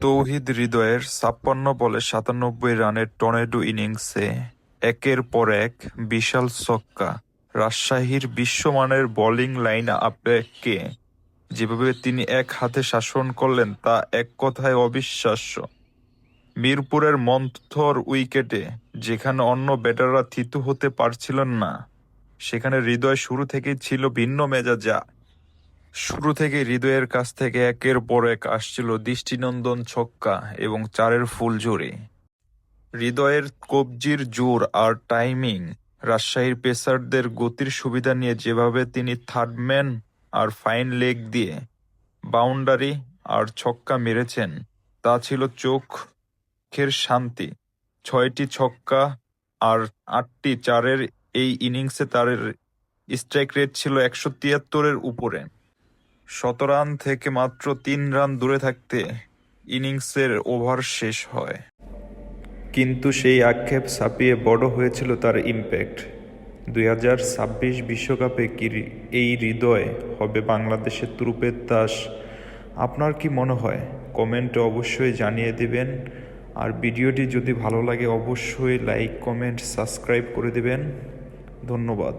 তৌহিদ হৃদয়ের ৫৬ বলে ৯৭ রানের টর্নেডো ইনিংসে একের পর এক বিশাল ছক্কা। রাজশাহীর বিশ্বমানের বোলিং লাইন আপকে যেভাবে তিনি এক হাতে শাসন করলেন তা এক কথায় অবিশ্বাস্য। মিরপুরের মন্থর উইকেটে যেখানে অন্য ব্যাটাররা থিতু হতে পারছিলেন না, সেখানে হৃদয় শুরু থেকেই ছিল ভিন্ন মেজাজা। শুরু থেকে হৃদয়ের কাছ থেকে একের পর এক আসছিল দৃষ্টিনন্দন ছক্কা এবং চারের ফুলঝুরি। হৃদয়ের কবজির জোর আর টাইমিং, রাজশাহীর পেসারদের গতির সুবিধা নিয়ে যেভাবে তিনি থার্ডম্যান আর ফাইন লেগ দিয়ে বাউন্ডারি আর ছক্কা মেরেছেন, তা ছিল চোখের শান্তি। ৬টি ছক্কা আর ৮টি চারের এই ইনিংসে তার স্ট্রাইক রেট ছিল ১৭৩-এর উপরে। শতরান থেকে মাত্র ৩ রান দূরে থাকতে ইনিংসের ওভার শেষ হয়। কিন্তু সেই আক্ষেপ ছাপিয়ে বড় হয়েছিল তার ইম্প্যাক্ট। ২০২৬ বিশ্বকাপে কি এই হৃদয় হবে বাংলাদেশের তুরুপের তাস? আপনার কি মনে হয়? কমেন্টে অবশ্যই জানিয়ে দিবেন। আর ভিডিওটি যদি ভালো লাগে অবশ্যই লাইক, কমেন্ট, সাবস্ক্রাইব করে দিবেন। ধন্যবাদ।